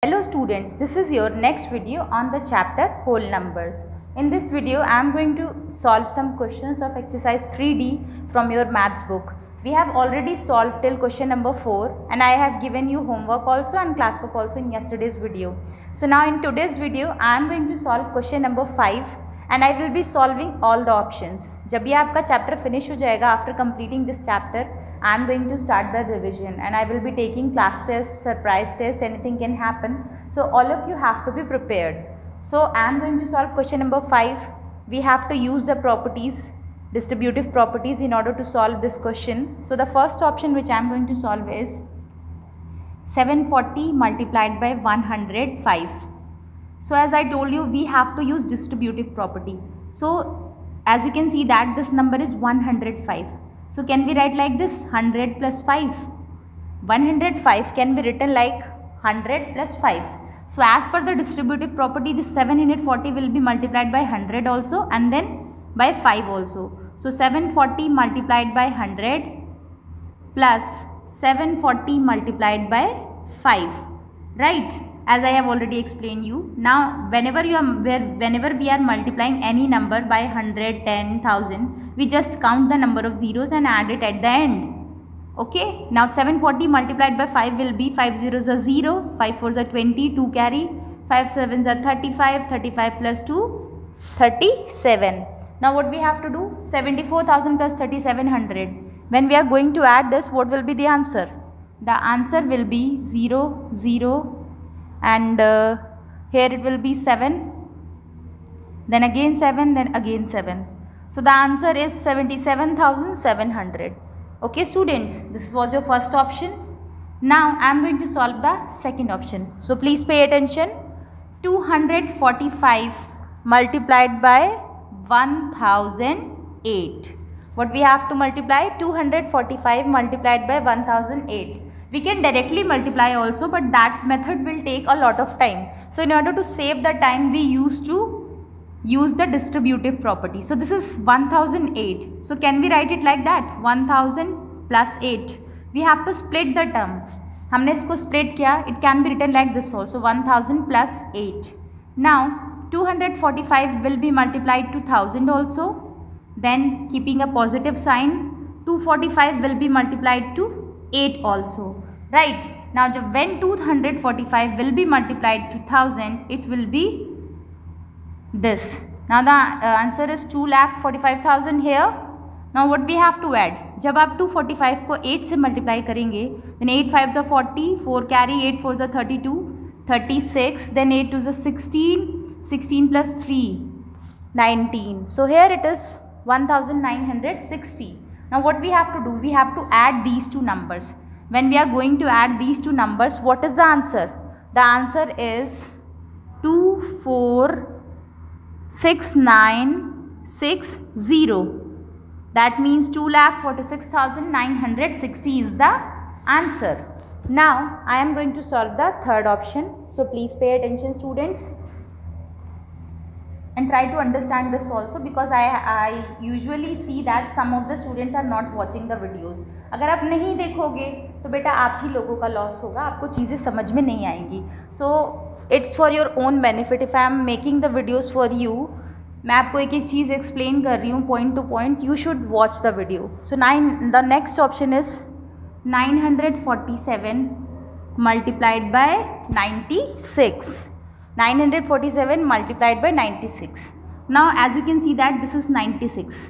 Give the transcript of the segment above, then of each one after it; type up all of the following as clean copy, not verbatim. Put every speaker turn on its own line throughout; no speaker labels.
Hello students, this is your next video on the chapter whole numbers. In this video, I am going to solve some questions of exercise 3D from your maths book. We have already solved till question number 4 and I have given you homework also and classwork also in yesterday's video. So now in today's video, I am going to solve question number 5 and I will be solving all the options. जब ये आपका chapter finish हो जाएगा after completing this chapter, I am going to start the revision and I will be taking class test, surprise test, anything can happen. So all of you have to be prepared. So I am going to solve question number 5. We have to use the properties, distributive properties in order to solve this question. So the first option which I am going to solve is 740 multiplied by 105. So as I told you, we have to use distributive property. So as you can see that this number is 105. So can we write like this 100 plus 5? 105 can be written like 100 plus 5. So as per the distributive property, this 740 will be multiplied by 100 also and then by 5 also. So 740 multiplied by 100 plus 740 multiplied by 5, right? As I have already explained you. Now whenever we are multiplying any number by 100, 10, 1000, we just count the number of zeros and add it at the end. Okay. Now 740 multiplied by 5 will be 5 zeros are 0, 5 4s are 20, 2 carry, 5 7s are 35, 35 plus 2, 37. Now what we have to do? 74,000 plus 3700. When we are going to add this, what will be the answer? The answer will be 0, 0 and here it will be 7, then again 7, then again 7. So the answer is 77,700. Okay students, this was your first option. Now I am going to solve the second option. So please pay attention. 245 multiplied by 1008. What we have to multiply? 245 multiplied by 1008. We can directly multiply also, but that method will take a lot of time. So in order to save the time, we used to use the distributive property. So this is 1008. So can we write it like that? 1000 plus 8. We have to split the term. हमने इसको split किया. It can be written like this also. 1000 plus 8. Now 245 will be multiplied to 1000 also. Then keeping a positive sign, 245 will be multiplied to 8 also, right? Now when 245 will be multiplied to 1000, it will be this. Now the answer is 2,45,000 here. Now what we have to add? जब आप 245 को 8 से multiply करेंगे, then 8 5s are 40, 4 carry, 8 4s are 32, 36, then 8 2s are 16, 16 plus 3, 19. So here it is 1960. Now what we have to do? We have to add these two numbers. When we are going to add these two numbers, what is the answer? The answer is 246960. That means 2,46,960 is the answer. Now I am going to solve the third option. So please pay attention students. And try to understand this also because I usually see that some of the students are not watching the videos. अगर आप नहीं देखोगे तो बेटा आप ही लोगों का loss होगा, आपको चीज़ें समझ में नहीं आएंगी. So it's for your own benefit. If I am making the videos for you, मैं आपको एक एक चीज़ explain कर रही हूँ point to point. You should watch the video. So the next option is 947 multiplied by 96. 947 multiplied by 96. Now as you can see that this is 96.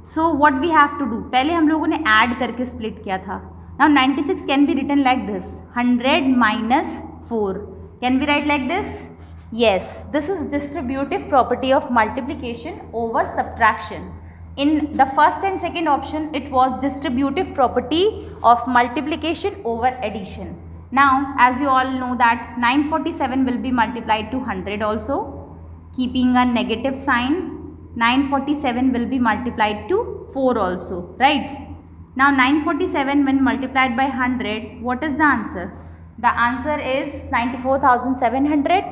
So what we have to do? पहले हम लोगों ने add करके split किया था. Now 96 can be written like this. 100 minus 4. Can we write like this? Yes. This is distributive property of multiplication over subtraction. In the first and second option, it was distributive property of multiplication over addition. Now as you all know that 947 will be multiplied to 100 also, keeping a negative sign. 947 will be multiplied to 4 also, right? Now 947 when multiplied by 100, what is the answer? The answer is 94,700.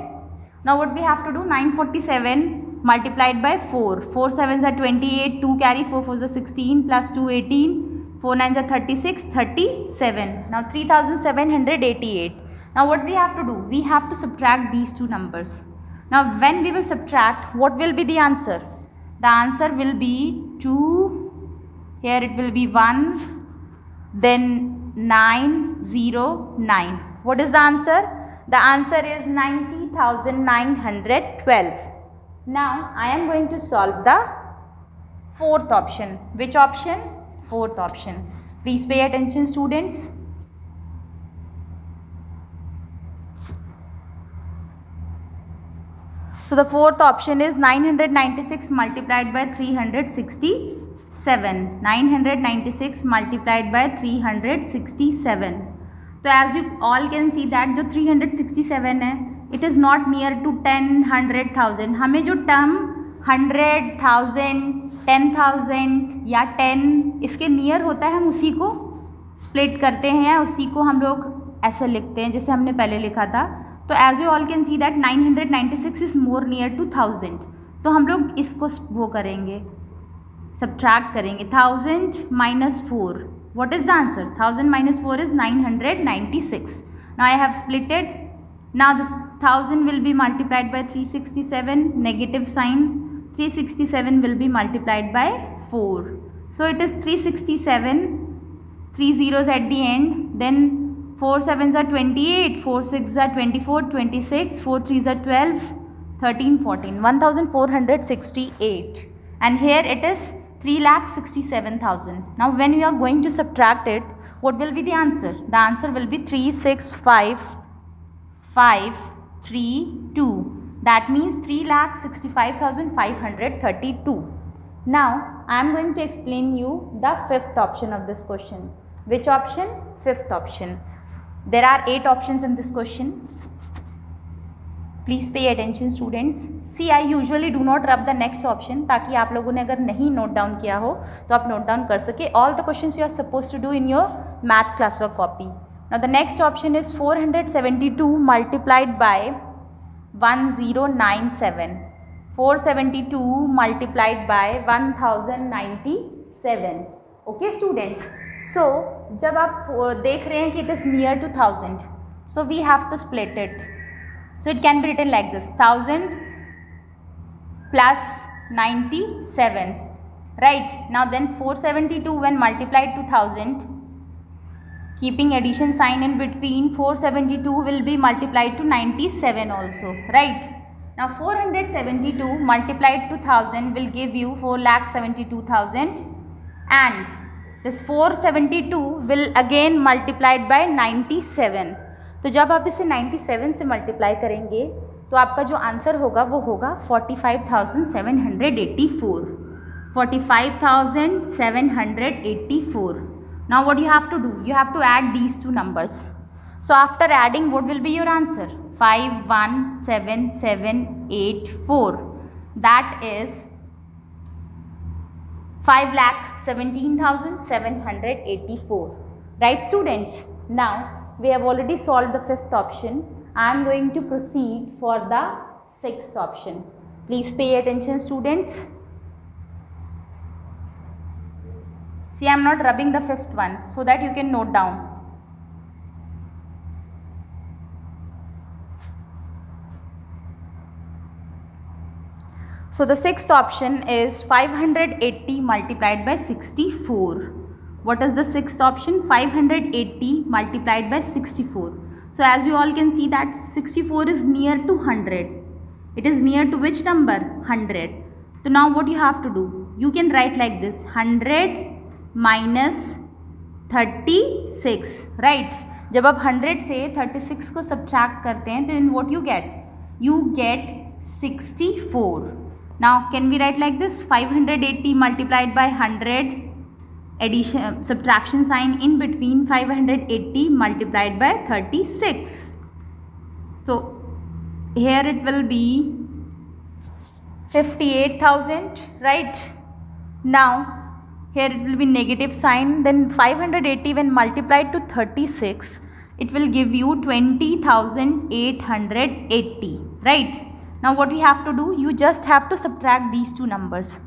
Now what we have to do? 947 multiplied by 4. 4 7s are 28, 2 carry, 4 4s are 16 plus 2 18. 4 9s are 36, 37. Now 3788. Now what we have to do? We have to subtract these two numbers. Now when we will subtract, what will be the answer? The answer will be 2, here it will be 1, then 909. What is the answer? The answer is 90,912. Now I am going to solve the fourth option. Which option? Fourth option. Please pay attention, students. So the fourth option is 996 multiplied by 367. 996 multiplied by 367. So as you all can see that जो 367 है, it is not near to 10, 100,000. हमें जो term 100,000, 10,000 या 10 इसके near होता है, हम उसी को स्प्लिट करते हैं या उसी को हम लोग ऐसे लिखते हैं जैसे हमने पहले लिखा था. तो as you all can see that 996 is more near to 1000. तो हम लोग इसको वो करेंगे, सब्ट्रैक्ट करेंगे. 1000 minus 4. What is the answer? 1000 minus 4 is 996. Now I have split it. Now this 1000 will be multiplied by 367, negative sign. 367 will be multiplied by 4. So it is 367, 3 zeros at the end. Then 4 sevens are 28, 4 sixes are 24, 26, 4 threes are 12, 13, 14, 1468. And here it is 3,67,000. Now when we are going to subtract it, what will be the answer? The answer will be 365,532. That means 3,65,532. Now I am going to explain you the fifth option of this question. Which option? Fifth option. There are 8 options in this question. Please pay attention, students. See, I usually do not rub the next option ताकि आप लोगों ने अगर नहीं note down किया हो तो आप नोट डाउन कर सके. All the questions you are supposed to do in your maths classwork copy. Now the next option is 472 multiplied by 1097. 472 multiplied by 1097. Okay, students. So जब आप देख रहे हैं कि it is near to 1000, so we have to split it. So it can be written like this: 1000 plus 97. Right? Now then 472 when multiplied to 1000, keeping addition sign in between, 472 will be multiplied to 97 also. Right? Now 472 multiplied to 1000 will give you 4,72,000, and this 472 will again multiplied by 97. तो जब आप इसे 97 से multiply करेंगे तो आपका जो answer होगा वो होगा 45,784. 45,784. Now what you have to do? You have to add these two numbers. So after adding, what will be your answer? 5,17784. That is 5,17,784. Right, students? Now we have already solved the fifth option. I am going to proceed for the sixth option. Please pay attention, students. See, I am not rubbing the fifth one so that you can note down. So the sixth option is 580 multiplied by 64. What is the sixth option? 580 multiplied by 64. So as you all can see that 64 is near to 100. It is near to which number? 100. So now what you have to do? You can write like this: 100 minus 36. Right? जब आप 100 से 36 को subtract करते हैं, then what you get? You get 64. Now can we write like this? 580 multiplied by 100, addition subtraction sign in between, 580 multiplied by 36. So here it will be 58,000, right? Now here it will be negative sign, then 580 when multiplied to 36, it will give you 20,880, right? Now what we have to do? You just have to subtract these two numbers.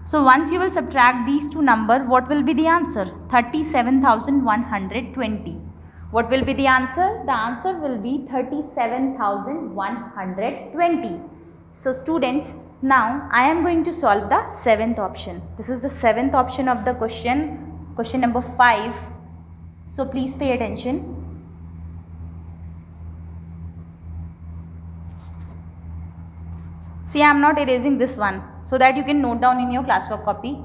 So once you will subtract these two numbers, what will be the answer? 37,120. What will be the answer? The answer will be 37,120. So students, now I am going to solve the seventh option. This is the seventh option of the question number 5. So please pay attention. See, I am not erasing this one so that you can note down in your classwork copy.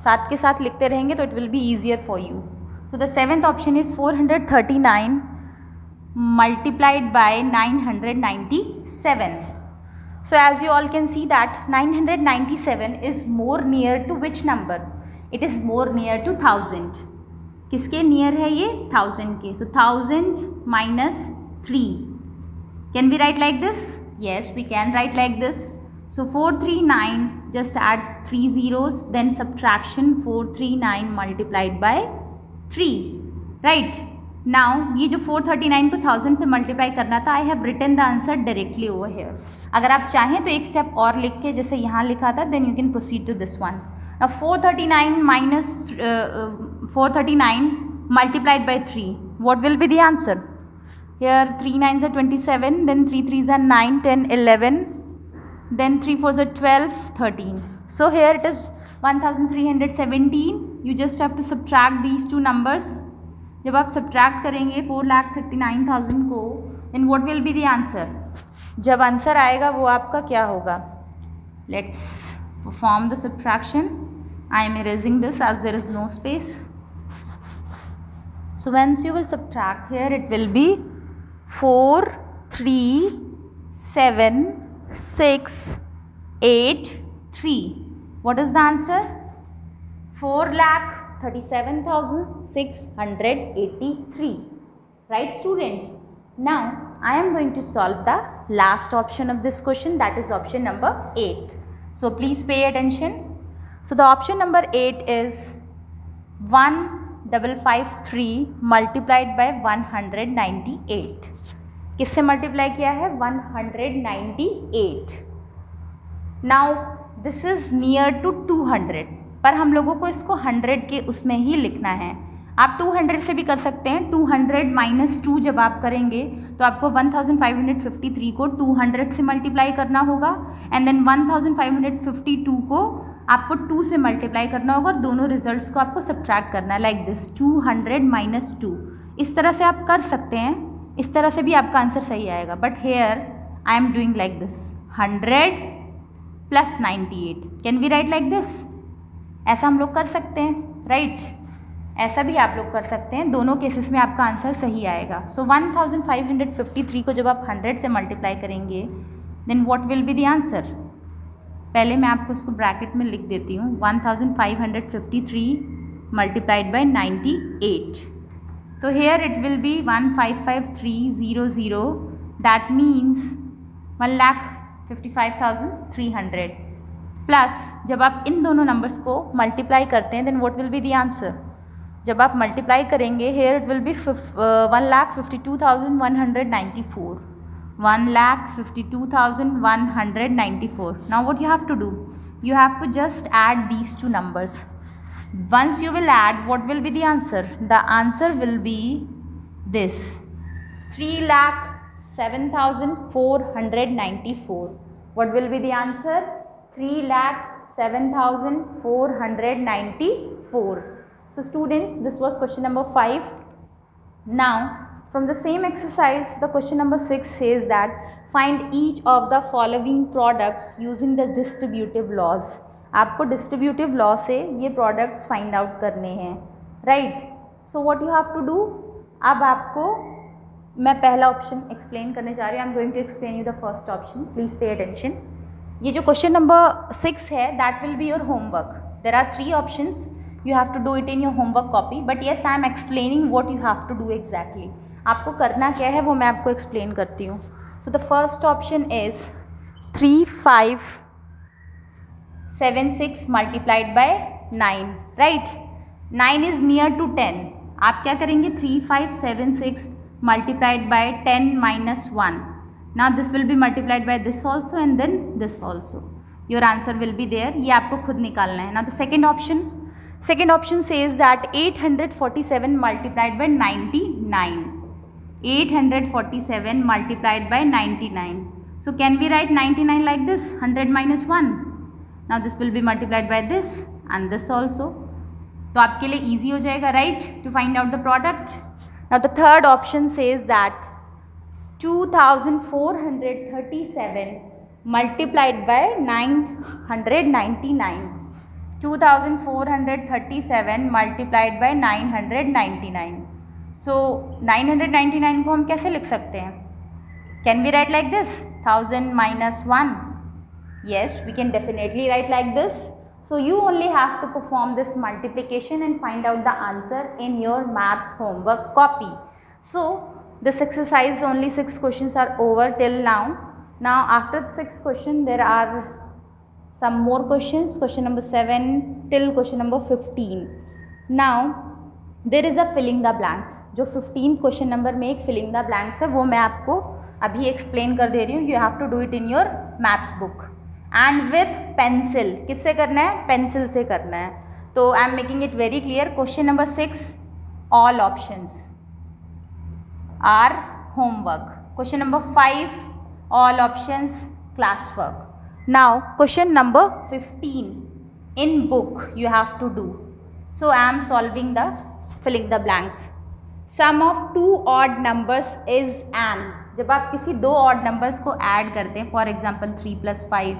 साथ के साथ लिखते रहेंगे तो it will be easier for you. So the seventh option is 439 multiplied by 997. So as you all can see that 997 is more near to which number? It is more near to 1000. किसके near है ये? 1000 के. So 1000 minus 3. Can we write like this? Yes, we can write like this. So 439, just add 3 zeros, then subtraction 439 multiplied by 3. Right? Now ये जो 439 को 1000 से multiply करना था, I have written the answer directly over here. अगर आप चाहें तो एक स्टेप और लिख के जैसे यहाँ लिखा था, then you can proceed to this one. Now 439 minus 439 multiplied by 3. What will be the answer? Here 3 9s are 27, then 3 3s are 9, 10, 11, then 3 4s are 12, 13. So here it is 1317. You just have to subtract these two numbers. जब आप subtract करेंगे 4,39,000 को, then what will be the answer? जब answer आएगा वो आपका क्या होगा? Let's perform the subtraction. I am erasing this as there is no space. So once you will subtract here, it will be 4, 3, 7, 6, 8, 3. What is the answer? 4,37,683. Right, students? Now I am going to solve the last option of this question, that is option number 8. So please pay attention. So the option number 8 is 1553 multiplied by 198. किससे multiply किया है? 198. Now this is near to 200, पर हम लोगों को इसको 100 के उसमें ही लिखना है. आप 200 से भी कर सकते हैं. 200 माइनस 2 जब आप करेंगे तो आपको 1553 को 200 से मल्टीप्लाई करना होगा, एंड देन 1552 को आपको 2 से मल्टीप्लाई करना होगा और दोनों रिजल्ट्स को आपको सब्ट्रैक्ट करना है लाइक दिस 200 माइनस 2. इस तरह से आप कर सकते हैं, इस तरह से भी आपका आंसर सही आएगा. But here I am doing like this 100 plus 98. Can we write like this? ऐसा हम लोग कर सकते हैं, राइट? ऐसा भी आप लोग कर सकते हैं. दोनों केसेस में आपका आंसर सही आएगा. सो 1553 को जब आप 100 से मल्टीप्लाई करेंगे then what will be the answer? पहले मैं आपको इसको ब्रैकेट में लिख देती हूँ. 1553 multiplied by 98. So here it will be 155300. That means 1,55,300. Plus जब आप इन दोनों नंबर्स को मल्टीप्लाई करते हैं then what will be the answer? जब आप मल्टीप्लाई करेंगे here it will be 1,52,194. 1,52,194. Now what you have to do? You have to just add these two numbers. Once you will add, what will be the answer? The answer will be this 3,07,494. What will be the answer? 3,07,494. So students, this was question number 5. Now from the same exercise, the question number 6 says that find each of the following products using the distributive laws. आपको distributive law से ये products find out करने हैं, right? So what you have to do? अब आपको मैं पहला option explain करने जा रही हूँ. I am going to explain you the first option. Please pay attention. ये जो क्वेश्चन नंबर 6 है that will be your homework. There are 3 options. You have to do it in your homework copy, but yes I am explaining what you have to do exactly. आपको करना क्या है वो मैं आपको एक्सप्लेन करती हूँ. So the first option is 3576 multiplied by 9, right? 9 is near to 10. आप क्या करेंगे? 3576 multiplied by 10 minus 1. Now this will be multiplied by this also and then this also. Your answer will be there. ये आपको खुद निकालना है. Now the second option says that 847 multiplied by 99. 847 multiplied by 99. So can we write 99 like this? 100 minus 1. Now this will be multiplied by this and this also. तो आपके लिए easy हो जाएगा, right, to find out the product. Now the third option says that 2437 multiplied by 999. 2437 multiplied by 999. So 999 को हम कैसे लिख सकते हैं? Can we write like this? 1000 minus 1. Yes, we can definitely write like this. So you only have to perform this multiplication and find out the answer in your maths homework copy. So this exercise, only 6 questions are over till now. Now after the 6th question there are some more questions, question number 7 till question number 15. Now there is a filling the blanks. जो 15th question number में एक filling the blanks है, वो मैं आपको अभी explain कर दे रही हूँ. You have to do it in your maths book and with pencil. किससे करना है? Pencil से करना है. तो I am making it very clear. Question number 6, all options are homework. Question number 5, all options classwork. Now question number 15 in book you have to do. So I am solving the filling the blanks. Sum of two odd numbers is an. जब आप किसी दो odd numbers को add करते हैं, for example 3 plus 5,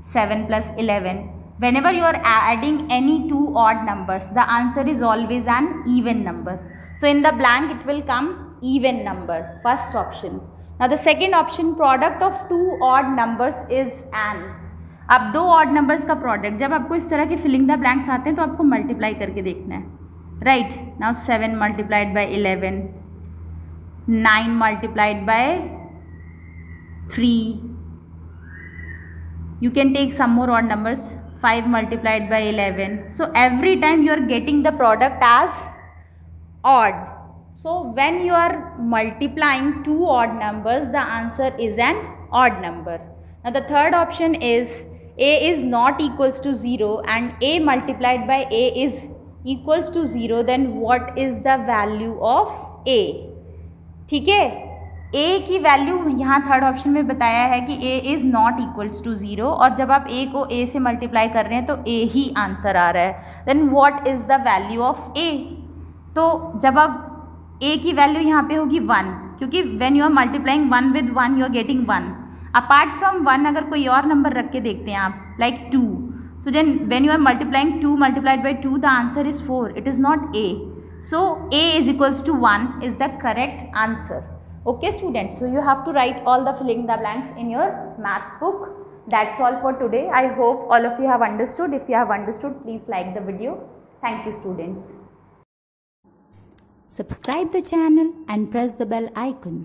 7 plus 11, whenever you are adding any two odd numbers, the answer is always an even number. So in the blank it will come even number, first option. Now the second option, product of two odd numbers is an. अब दो odd numbers का product, जब आपको इस तरह के filling the blanks आते हैं तो आपको multiply करके देखना है, right? Now 7 multiplied by 11, 9 multiplied by 3. You can take some more odd numbers, 5 multiplied by 11. So every time you are getting the product as odd. So when you are multiplying two odd numbers, the answer is an odd number. Now the third option is a is not equals to 0 and a multiplied by a is equals to 0. Then what is the value of a? ठीक है, a की value यहाँ third option में बताया है कि a is not equals to 0 और जब आप a को a से मल्टीप्लाई कर रहे हैं तो a ही आंसर आ रहा है. Then what is the value of a? तो जब आप a की वैल्यू यहाँ पे होगी 1, क्योंकि when you are multiplying 1 with 1 you are getting 1. Apart from 1 अगर कोई और नंबर रख के देखते हैं आप, like 2, so then when you are multiplying 2 multiplied by 2 the answer is 4. It is not a. So a is equals to 1 is the correct answer. Okay students, so you have to write all the filling the blanks in your maths book. That's all for today. I hope all of you have understood. If you have understood, please like the video. Thank you students.
Subscribe the channel and press the bell icon.